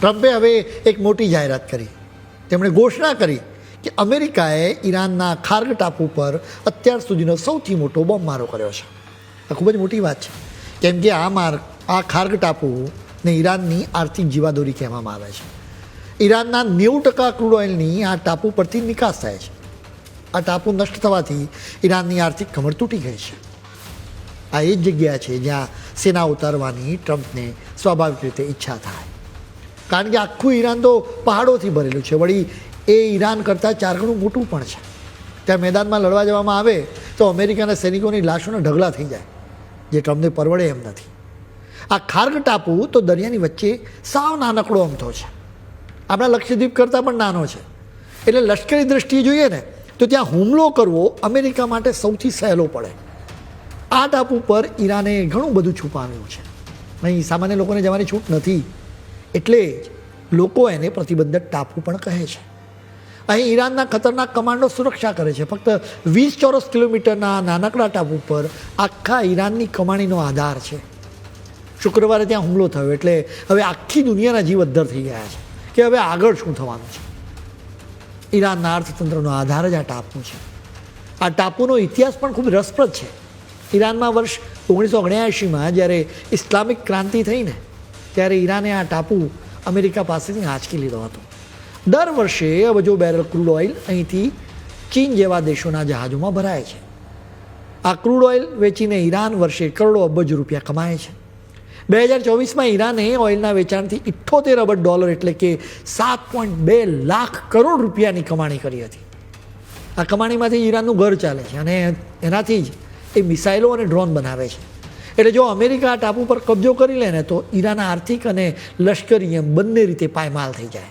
ટ્રમ્પે હવે એક મોટી જાહેરાત કરી. તેમણે ઘોષણા કરી કે અમેરિકાએ ઈરાનના ખાર્ગ ટાપુ પર અત્યાર સુધીનો સૌથી મોટો બોમ્બમારો કર્યો છે. આ ખૂબ જ મોટી વાત છે, કેમ કે આ ખાર્ગ ટાપુને ઈરાનની આર્થિક જીવાદોરી કહેવામાં આવે છે. ઈરાનના 90% ક્રૂડ ઓઇલની આ ટાપુ પરથી નિકાસ થાય છે. આ ટાપુ નષ્ટ થવાથી ઈરાનની આર્થિક કમર તૂટી ગઈ છે. આ એ જ જગ્યા છે જ્યાં સેના ઉતારવાની ટ્રમ્પને સ્વાભાવિક રીતે ઈચ્છા થાય, કારણ કે આખું ઈરાન તો પહાડોથી ભરેલું છે. વળી એ ઈરાન કરતાં 4 ગણું મોટું પણ છે. ત્યાં મેદાનમાં લડવા જવામાં આવે તો અમેરિકાના સૈનિકોની લાશોના ઢગલા થઈ જાય, જે ટ્રમ્પને પરવડે એમ નથી. આ ખાર્ગ ટાપુ તો દરિયાની વચ્ચે સાવ નાનકડો અમથો છે, આપણા લક્ષદ્વીપ કરતાં પણ નાનો છે. એટલે લશ્કરી દૃષ્ટિએ જોઈએ ને તો ત્યાં હુમલો કરવો અમેરિકા માટે સૌથી સહેલો પડે. આ ટાપુ પર ઈરાને ઘણું બધું છુપાવ્યું છે. અહીં સામાન્ય લોકોને જવાની છૂટ નથી, એટલે જ લોકો એને પ્રતિબંધિત ટાપુ પણ કહે છે. અહીં ઈરાનના ખતરનાક કમાન્ડો સુરક્ષા કરે છે. ફક્ત 20 ચોરસ કિલોમીટરના નાનકડા ટાપુ પર આખા ઈરાનની કમાણીનો આધાર છે. શુક્રવારે ત્યાં હુમલો થયો એટલે હવે આખી દુનિયાના જીવ અદ્ધર થઈ ગયા છે કે હવે આગળ શું થવાનું છે. ઈરાનના અર્થતંત્રનો આધાર જ આ ટાપુ છે. આ ટાપુનો ઇતિહાસ પણ ખૂબ રસપ્રદ છે. ઈરાનમાં વર્ષ 1979માં જ્યારે ઇસ્લામિક ક્રાંતિ થઈને ત્યારે ઈરાને આ ટાપુ અમેરિકા પાસેથી આંચકી લીધો હતો. દર વર્ષે અબજો બેરલ ક્રૂડ ઓઇલ અહીંથી ચીન જેવા દેશોના જહાજોમાં ભરાય છે. આ ક્રૂડ ઓઇલ વેચીને ઈરાન વર્ષે કરોડો અબજ રૂપિયા કમાય છે. 2024માં ઈરાને ઓઇલના વેચાણથી $78 અબજ એટલે કે 7.2 લાખ કરોડ રૂપિયાની કમાણી કરી હતી. આ કમાણીમાંથી ઈરાનનું ઘર ચાલે છે અને એનાથી જ એ મિસાઇલો અને ડ્રોન બનાવે છે. એટલે જો અમેરિકા આ ટાપુ પર કબજો કરી લે ને તો ઈરાન આર્થિક અને લશ્કરી એમ બંને રીતે પાયમાલ થઈ જાય.